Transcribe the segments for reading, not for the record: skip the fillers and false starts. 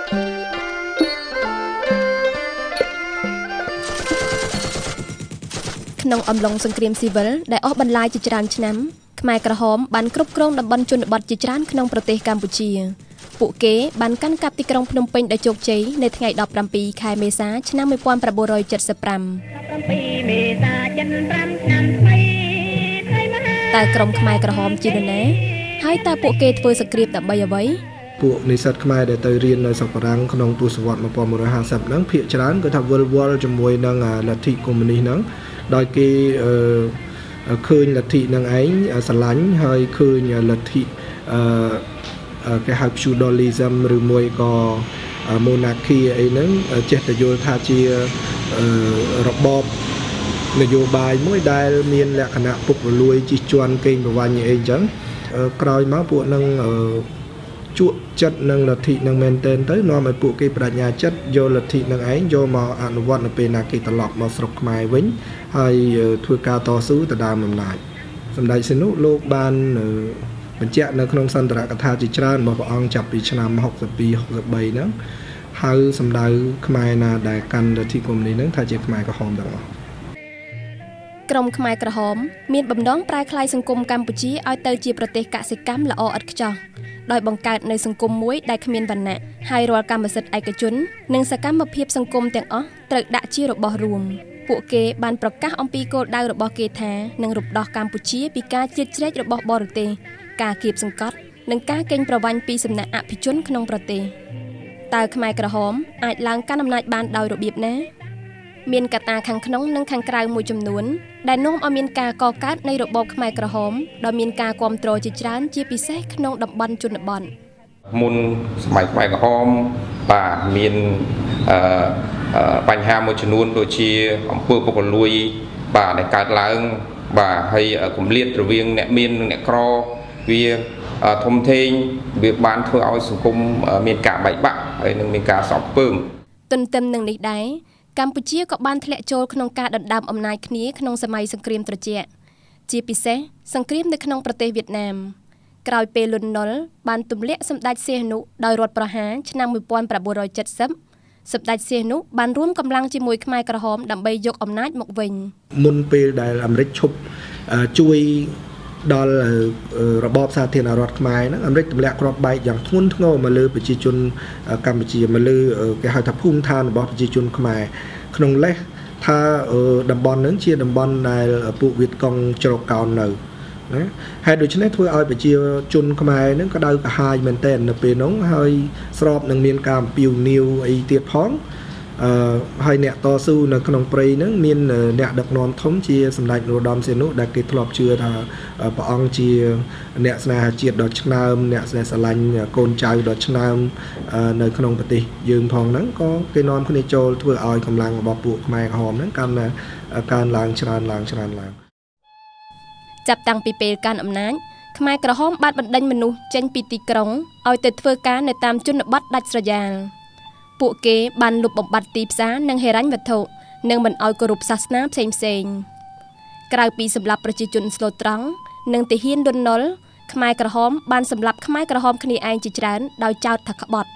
ក្នុងអំឡុងសង្គ្រាមស៊ីវិលដែលអស់បន្លាយជាច្រើនឆ្នាំខ្មែរក្រហមបានគ្រប់គ្រងតំបន់ជនបទជាច្រើនក្នុងប្រទេសកម្ពុជាពួកគេបានកាន់កាប់ទីក្រុងភ្នំពេញដោយជោគជ័យនៅថ្ងៃ17ខែមេសាឆ្នាំ1975តែក្រុមខ្មែរក្រហមជានរណាហើយតើពួកគេធ្វើសង្គ្រាមដើម្បីអ្វីពួកនិស្សិតខ្មែរដែលទៅរៀននៅស្រុកបារាំងក្នុងទសវត្សរ៍1950ហ្នឹងភាគច្រើនគឺថាវិលវល់ជាមួយនឹងលទ្ធិកុម្មុយនីសហ្នឹងដោយគេឃើញលទ្ធិនឹងឯងស្រឡាញ់ហើយឃើញលទ្ធិគេហៅ feudalism ឬមួយក៏ monarchy អីហ្នឹងចេះតែយល់ថាជារបបនយោបាយមួយដែលមានលក្ខណៈពុករលួយជិះជាន់កេងប្រវ័ញ្ចអីអញ្ចឹងក្រោយមកពួកនឹងជក់ចិត្តនឹងលទ្ធិនឹងមែនទែនទៅនាំឲ្យពួកគេបដិញ្ញាចិត្តយកលទ្ធិនឹងឯងយកមកអនុវត្តនៅពេលណាគេត្រឡប់មកស្រុកខ្មែរវិញហើយធ្វើការតស៊ូទៅដើមអំណាចសម្ដេចសីហនុលោកបានបញ្ជាក់នៅក្នុងសន្ទរកថាជាច្រើនរបស់ព្រះអង្គចាប់ពីឆ្នាំ62 63ហ្នឹងហៅសម្ដៅខ្មែរណាដែលកាន់លទ្ធិកុម្មុយនីសហ្នឹងថាជាខ្មែរក្រហមទាំងអស់ក្រុមខ្មែរក្រហមមានបំណងប្រែក្លាយសង្គមកម្ពុជាឲ្យទៅជាប្រទេសកសិកម្មល្អឥតខ្ចោះដោយបង្កើតនៅសង្គមមួយដែលគ្មានវណ្ណៈហើយរាល់កម្មសិទ្ធិឯកជននិងសកម្មភាពសង្គមទាំងអស់ត្រូវដាក់ជារបស់រួមពួកគេបានប្រកាសអំពីគោលដៅរបស់គេថានឹងរំដោះកម្ពុជាពីការជ្រៀតជ្រែករបស់បរទេសការគៀបសង្កត់និងការកេងប្រវ័ញ្ចពីសំណាក់អភិជនក្នុងប្រទេសតើខ្មែរក្រហមអាចឡើងកាន់អំណាចបានដោយរបៀបណាមានកត្តាខាងក្នុងនិងខាងក្រៅមួយចំនួនដែលនាំឲ្យមានការកកើតនៃរបបខ្មែរក្រហមដោយមានការគាំទ្រជាច្រើនជាពិសេសក្នុងតំបន់ជនបទមុនសម័យខ្មែរក្រហមបាទមានបញ្ហាមួយចំនួនដូចជាអំពើពុករលួយបាទដែលកើតឡើងបាទហើយគម្លាតរវាងអ្នកមាននិងអ្នកក្រវាធំធេងវាបានធ្វើឲ្យសង្គមមានការបែកបាក់ហើយនឹងមានការសោកពើមទន្ទឹមនឹងនេះដែរកម្ពុជាក៏បានធ្លាក់ចូលក្នុងការដណ្ដើមអំណាចគ្នាក្នុងសម័យសង្គ្រាមត្រជាក់ជាពិសេសសង្គ្រាមនៅក្នុងប្រទេសវៀតណាមក្រោយពេលលន់នល់បានទម្លាក់សម្ដេចសីហនុដោយរដ្ឋប្រហារឆ្នាំ1970សម្ដេចសីហនុបានរួមកម្លាំងជាមួយខ្មែរក្រហមដើម្បីយកអំណាចមកវិញមុនពេលដែលអាមេរិកឈប់ជួយដល់របបសាធារណរដ្ឋខ្មែរហ្នឹងអាមេរិកទម្លាក់គ្រាប់បែកយ៉ាងធ្ងន់ធ្ងរមកលើប្រជាជនកម្ពុជាមកលើគេហៅថាភូមិឋានរបស់ប្រជាជនខ្មែរក្នុងលេសថាតំបន់ហ្នឹងជាតំបន់ដែលពួកវៀតកុងជ្រកកោននៅណាហើយដូច្នេះធ្វើឲ្យប្រជាជនខ្មែរហ្នឹងក៏ដៅកាហាយមែនទែននៅពេលហ្នឹងហើយស្របនឹងមានការអំពាវនាវអីទៀតផងហើយអ្នកតស៊ូនៅក្នុងព្រៃហ្នឹងមានអ្នកដឹកនាំធំជាសម្ដេចនរោត្តមសីហនុដែលគេធ្លាប់ជឿថាព្រះអង្គជាអ្នកស្នេហាជាតិដ៏ឆ្នើមអ្នកស្នេហ៍ស្រឡាញ់កូនចៅដ៏ឆ្នើមនៅក្នុងប្រទេសយើងផងហ្នឹងក៏គេនាំគ្នាចូលធ្វើឲ្យកម្លាំងរបស់ពួកខ្មែរក្រហមហ្នឹងកើនឡើងច្រើនឡើងចាប់តាំងពីពេលកាន់អំណាចខ្មែរក្រហមបានបណ្ដេញមនុស្សចេញពីទីក្រុងឲ្យទៅធ្វើការនៅតាមជនបទដាច់ស្រយាលពួកគេបានលុបបំបាត់ទីផ្សារនិងហិរញ្ញវត្ថុនិងមិនឲ្យគោរពសាសនាផ្សេងក្រៅពីសម្លាប់ប្រជាជនស្លូតត្រង់និងទាហានលន់នល់ខ្មែរក្រហមបានសម្លាប់ខ្មែរក្រហមគ្នាឯងជាច្រើនដោយចោទថាក្បត់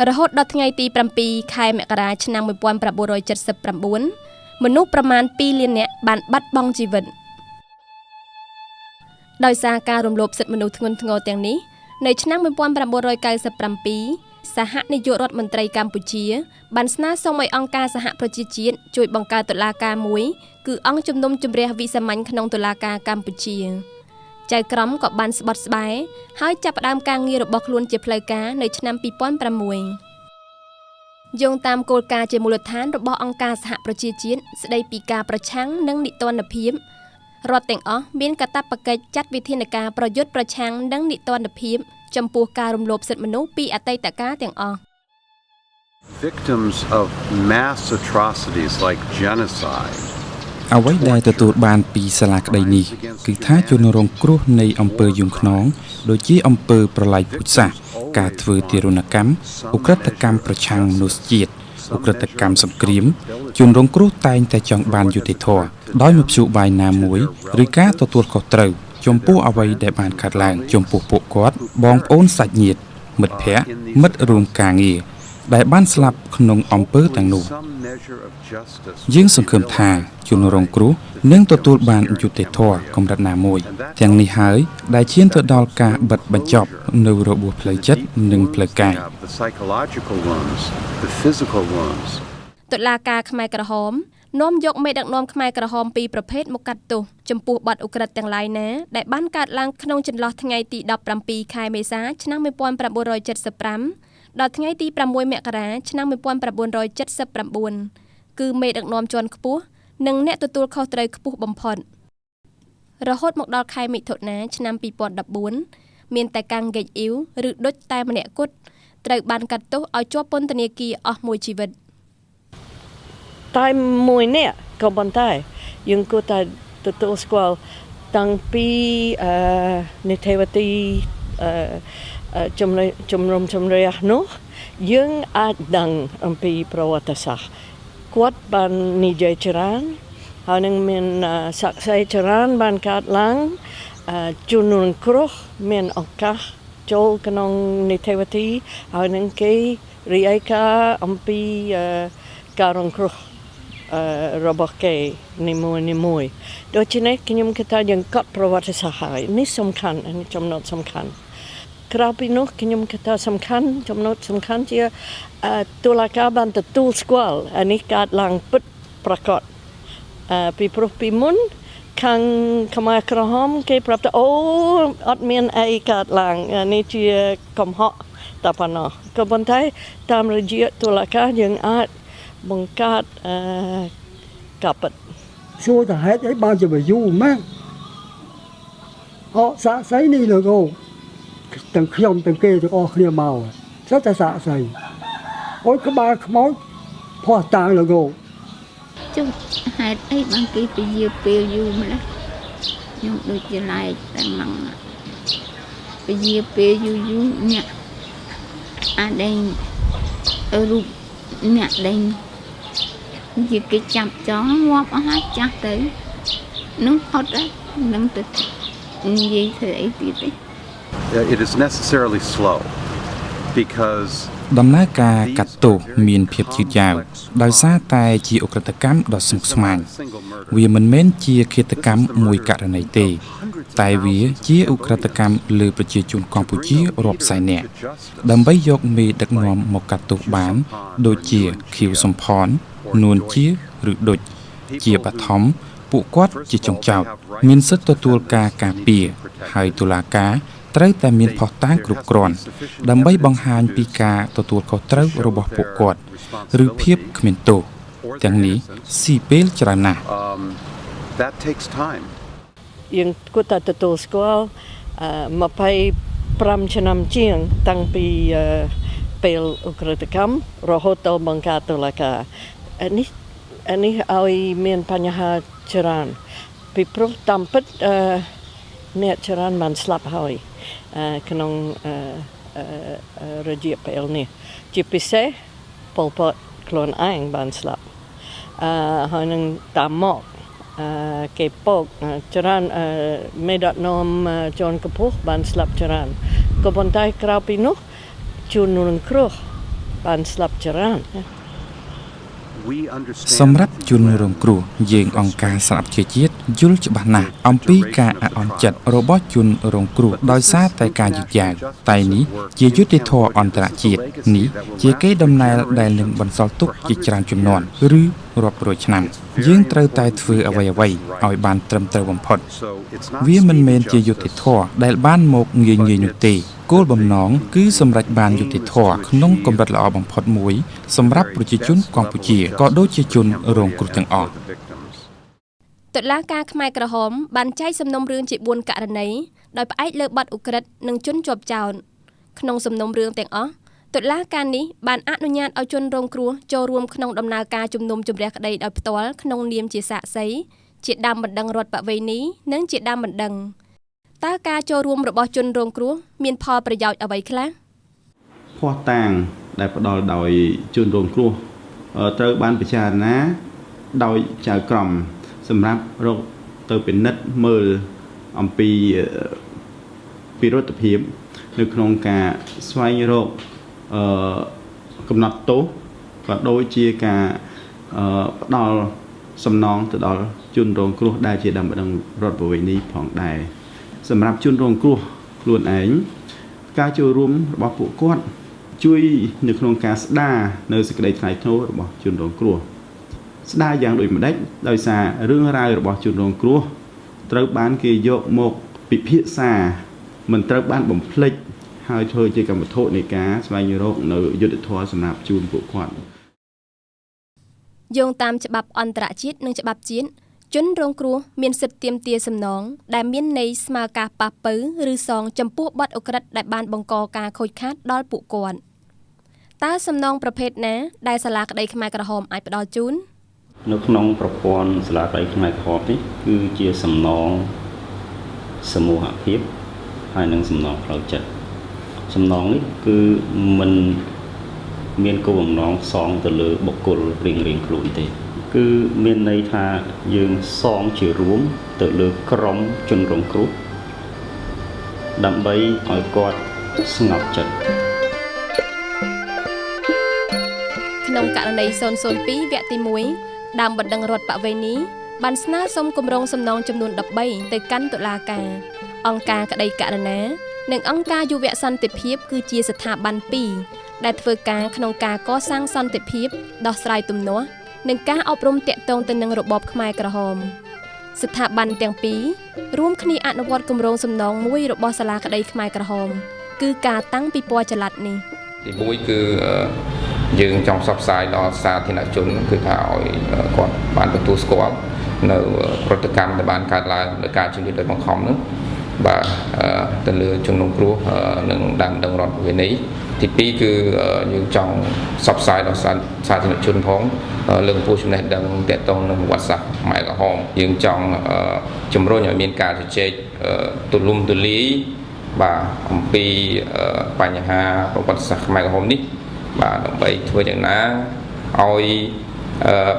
រហូតដល់ថ្ងៃទី7ខែមករាឆ្នាំ1979មនុស្សប្រមាណ2លាននាក់បានបាត់បង់ជីវិតដោយសារការរំលោភសិទ្ធិមនុស្សធ្ងន់ធ្ងរទាំងនេះនៅឆ្នាំ1997សហនាយករដ្ឋមន្ត្រីកម្ពុជាបានស្នើសុំឲ្យអង្គការសហប្រជាជាតិជួយបង្កើតតុលាការមួយគឺអង្គជំនុំជម្រះវិសាមញ្ញក្នុងតុលាការកម្ពុជាចៅក្រមក៏បានស្បត់ស្បែកហើយចាប់ផ្ដើមការងាររបស់ខ្លួនជាផ្លូវការនៅឆ្នាំ2006យោងតាមគោលការណ៍ជាមូលដ្ឋានរបស់អង្គការសហប្រជាជាតិស្ដីពីការប្រឆាំងនឹងនីតិរដ្ឋភាពរដ្ឋទាំងអស់មានកាតព្វកិច្ចចាត់វិធានការប្រយុទ្ធប្រឆាំងនឹងនីតិរដ្ឋភាពចំពោះការរំលោភសិទ្ធិមនុស្សពីអតីតកាលទាំងអស់ Victims of mass atrocities like genocide អ្វីដែលទទួលបានពីសាលាក្តីនេះគឺថាជនរងគ្រោះនៃអំពើយំខ្នងដូចជាអំពើប្រល័យពូជសាសន៍ការធ្វើទារុណកម្មឧក្រិដ្ឋកម្មប្រឆាំងមនុស្សជាតិឧក្រិដ្ឋកម្មសង្គ្រាមជនរងគ្រោះតែងតែចង់បានយុត្តិធម៌ដោយមធ្យោបាយណាមួយឬការទទួលខុសត្រូវចំពោះអ្វីដែលបានកើតឡើងចំពោះពួកគាត់បងប្អូនសាច់ញាតិមិត្តភ័ក្តិមិត្តរួមការងារ ដែលបានស្លាប់ក្នុងអំពើទាំងនោះយើងសង្ឃឹមថាជនរងគ្រោះនឹងទទួលបានយុត្តិធម៌កម្រិតណាមួយទាំងនេះហើយដែលឈានទៅដល់ការបិទបញ្ចប់នៅរបួសផ្លូវចិត្តនិងផ្លូវកាយតុលាការខ្មែរក្រហមនាំយកមេដឹកនាំខ្មែរក្រហមពីរប្រភេទមកកាត់ទោសចំពោះបទឧក្រិដ្ឋទាំងឡាយណាដែលបានកើតឡើងក្នុងចន្លោះថ្ងៃទី17ខែមេសាឆ្នាំ1975ដល់ថ្ងៃទី6មករាឆ្នាំ1979គឺមេដឹកនាំជាន់ខ្ពស់និងអ្នកទទួលខុសត្រូវខ្ពស់បំផុតរហូតមកដល់ខែមិថុនាឆ្នាំ2014មានតែកាំងហ្គេកអ៊ីវឬដុចតែម្នាក់គត់ត្រូវបានកាត់ទោសឲ្យជាប់ពន្ធនាគារអស់មួយជីវិតតែមួយនេះក៏ប៉ុន្តែយើងគួរតែទទួលស្គាល់តាំងពីនីតិវិធីជំនុំជម្រះនោះយើងអាចដឹងអំពីប្រវត្តិសាស្ត្រគាត់បាននិយាយច្រើនហើយនឹងមានសាក្សីច្រើនបានកើតឡើងជនរងគ្រោះមានឱកាសចូលក្នុងនីតិវិធីហើយនឹងគេរាយការណ៍អំពីការរងគ្រោះរបស់គេនីមួយដូច្នេះខ្ញុំគិតថាយើងកត់ប្រវត្តិសាស្ត្រហើយនេះសំខាន់នេះចំណុចសំខាន់ក្រៅពីនោះខ្ញុំគិតថាសំខាន់ចំណុចសំខាន់ជាតុលាការបានទទួលស្គាល់អានេះកើតឡើងពិតប្រាកដពីព្រោះពីមុនខាងខ្មែរក្រហមគេប្រាប់ថាអូអត់មានអីកើតឡើងនេះជាកំហុសតែប៉ុណ្ណោះក៏ប៉ុន្តែតាមរយៈតុលាការយើងអាចបង្កើតកាពិតសួរតែហេតុអីបានជាវាយូរម៉េចសាក់សីនេះលោកទាំងខ្ញុំទាំងគេទាំងអស់គ្នាមកស្ទើរតែសាក់សីអូយក្បាលខ្មោចផោះតាំងលោកចុះហេតុអីបានគេពជាពេលយូរម្ល៉េះខ្ញុំដូចជាឡែកតែម៉ងពជាពេលយូរអ្នកអាចដេញរូបអ្នកដេញជាគេចាប់ចងងាប់អស់ហើយចាស់ទៅនឹងអត់ដែរនឹងទៅនិយាយធ្វើអីទៀតទេIt is necessarily slow because ដំណើរការកាត់ទោសមានភាពយឺតយ៉ាវដោយសារតែជាឧក្រិដ្ឋកម្មដ៏ស្មុគស្មាញវាមិនមែនជាឃាតកម្មមួយករណីទេតែវាជាឧក្រិដ្ឋកម្មលើប្រជាជនកម្ពុជារាប់សែននាក់ដើម្បីយកមេដឹកនាំមកកាត់ទោសបានដូចជាខៀវសំផននួនជាឬដូចជាបឋមពួកគាត់ជាចុងចោតមានសិទ្ធិទទួលការពារហើយតុលាការត្រូវតែមានភស្តុតាងគ្រប់គ្រាន់ដើម្បីបង្ហាញពីការទទួលខុសត្រូវរបស់ពួកគាត់ឬភាពគ្មានទោសទាំងនេះស៊ីពេលច្រើនណាស់ that takes time យើងគួរតែទទួលស្គាល់25ឆ្នាំជាងតាំងពីពេលឧក្រិដ្ឋកម្មរហូតដល់បង្កើតតុលាការនេះឲ្យមានបញ្ហាច្រើនពីព្រោះតាមពិតអ្នកច្រើនបានស្លាប់ហើយក្នុងរយៈពេលនេះជាពិសេសប៉ុលពតខ្លួនឯងបានស្លាប់ហើយនឹងតាមមកគេពកច្រើនមេដឹកនាំជាន់ខ្ពស់បានស្លាប់ច្រើនក៏ប៉ុន្តែក្រៅពីនោះជនរងគ្រោះបានស្លាប់ច្រើនសម្រាប់ជនរងគ្រោះយើងអង្គការសហប្រជាជាតិយល់ច្បាស់ណាស់អំពីការអន់ចិត្តរបស់ជនរងគ្រោះដោយសារតែការយឺតយ៉ាវតែនេះជាយុត្តិធម៌អន្តរជាតិនេះជាកេរដំណែលដែលនឹងបន្សល់ទុកជាច្រើនជំនាន់ឬរាប់រយឆ្នាំយើងត្រូវតែធ្វើអ្វីៗឲ្យបានត្រឹមត្រូវបំផុតវាមិនមែនជាយុត្តិធម៌ដែលបានមកងាយៗនោះទេគោលបំណងគឺសម្រេចបានយុត្តិធម៌ក្នុងកម្រិតល្អបំផុតមួយសម្រាប់ប្រជាជនកម្ពុជាក៏ដូចជាជនរងគ្រោះទាំងអស់តុលាការខ្មែរក្រហមបានចែកសំណុំរឿងជា4ករណីដោយផ្អែកលើបទឧក្រិដ្ឋនិងជនជាប់ចោទក្នុងសំណុំរឿងទាំងអស់តុលាការនេះបានអនុញ្ញាតឲ្យជនរងគ្រោះចូលរួមក្នុងដំណើរការជំនុំជម្រះក្តីដោយផ្ទាល់ក្នុងនាមជាសាក្សីជាដើមបណ្ដឹងរដ្ឋបវេណីនិងជាដើមបណ្ដឹងតើការចូលរួមរបស់ជនរងគ្រោះមានផលប្រយោជន៍អ្វីខ្លះភស្តុតាងដែលផ្ដល់ដោយជនរងគ្រោះត្រូវបានពិចារណាដោយចៅក្រមសម្រាប់រកទៅពិនិត្យមើលអំពីពិរុទ្ធភាពនៅក្នុងការស្វែងរកគ កំណត់ទោសក៏ដូចជាការផ្ដល់សំណងទៅដល់ជនរងគ្រោះដែលជាដើមម្ដងរដ្ឋប្រវេណីផងដែរសម្រាប់ជនរងគ្រោះខ្លួនឯងការចូលរួមរបស់ពួកគាត់ជួយនៅក្នុងការស្ដារនៅសេចក្តីថ្លៃថ្នូររបស់ជនរងគ្រោះស្ដារយ៉ាងដូចម្ដេចដោយសាររឿងរ៉ាវរបស់ជនរងគ្រោះត្រូវបានគេយកមកពិភាក្សាមិនត្រូវបានបំភ្លេចហើយធ្វើជាកម្មវត្ថុនៃការស្វែងរកនៅយុទ្ធធម៌សម្រាប់ជូនពួកគាត់យោងតាមច្បាប់អន្តរជាតិនិងច្បាប់ជាតិជនរងគ្រោះមានសិទ្ធិទាមទារសំណងដែលមានន័យស្មើការប៉ះពៅឬសងចំពោះបទឧក្រិដ្ឋដែលបានបង្កការខូចខាតដល់ពួកគាត់តើសំណងប្រភេទណាដែលសាលាក្តីខ្មែរក្រហមអាចផ្ដល់ជូននៅក្នុងប្រព័ន្ធសាលាក្តីខ្មែរក្រហមនេះគឺជាសំណងសមូហភាពហើយនិងសំណងផ្លូវចិត្តសំណងនេះគឺមិនមានគោលបំណងសងទៅលើបុគ្គលរៀងៗខ្លួនទេគឺមានន័យថាយើងសងជារួមទៅលើក្រុមជនរងគ្រោះដើម្បីឲ្យគាត់ស្ងប់ចិត្តក្នុងករណី002វគ្គទី1ដើមបណ្ដឹងរដ្ឋបវេនីបានស្នើសុំគម្រោងសំណងចំនួន13ទៅកាន់តុលាការអង្គការក្តីករណានិងអង្គការយុវសន្តិភាពគឺជាស្ថាប័ន2ដែលធ្វើការក្នុងការកសាងសន្តិភាពដោះស្រាយទំនាស់និងការអប់រំទាក់ទងទៅនឹងរបបខ្មែរក្រហមស្ថាប័នទាំងពីររួមគ្នាអនុវត្តគម្រោងសំណងមួយរបស់សាលាក្តីខ្មែរក្រហមគឺការតាំងពិព័រណ៍ចល័តនេះទី1គឺយើងចង់ផ្សព្វផ្សាយដល់សាធារណជនគឺថាឲ្យគាត់បានទទួលស្គាល់នៅប្រតិកម្មដែលបានកើតឡើងដោយការជំនឿដោយបង្ខំនោះបាទទៅលើជនរងគ្រោះនឹងដើមដឹងរដ្ឋប្រវេណីទី2គឺយើងចង់ផ្សព្វផ្សាយដល់សាធារណជនផងលើកកម្ពស់ចំណេះដឹងទាក់ទងនឹងប្រវត្តិសាស្ត្រខ្មែរក្រហមយើងចង់ជំរុញឲ្យមានការជជែកទូលំទូលាយបាទអំពីបញ្ហាប្រវត្តិសាស្ត្រខ្មែរក្រហមនេះបាទដើម្បីធ្វើយ៉ាងណាឲ្យ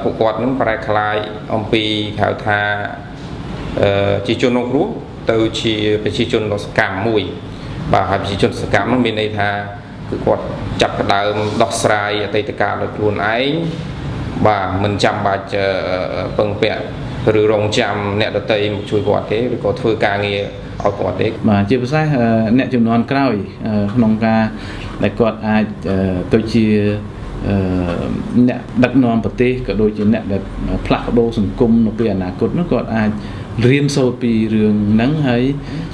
ពួកគាត់នឹងប្រែក្លាយអំពីហៅថាជាជនរងគ្រោះទៅជាប្រជាជនសកម្មមួយបាទហើយប្រជាជនសកម្មនោះមានន័យថាគឺគាត់ចាប់ផ្ដើមដោះស្រាយអតីតកាលដោយខ្លួនឯងបាទមិនចាំបាច់ពឹងពាក់ឬរងចាំអ្នកដទៃមកជួយគាត់ទេឬក៏ធ្វើការងារឲ្យគាត់ទេបាទជាពិសេសអ្នកជំនាន់ក្រោយក្នុងការដែលគាត់អាចទៅជាអ្នកដឹកនាំប្រទេសក៏ដូចជាអ្នកដែលផ្លាស់ប្ដូរសង្គមនៅពេលអនាគតនោះគាត់អាចរៀនសូត្រពីរឿងហ្នឹងហើយ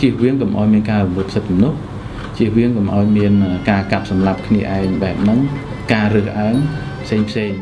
ជៀសវាងកុំឲ្យមានការរំលោភសិទ្ធិមនុស្សជៀសវាងកុំឲ្យមានការកាប់សម្លាប់គ្នាឯងបែបហ្នឹងការរើសអើងផ្សេង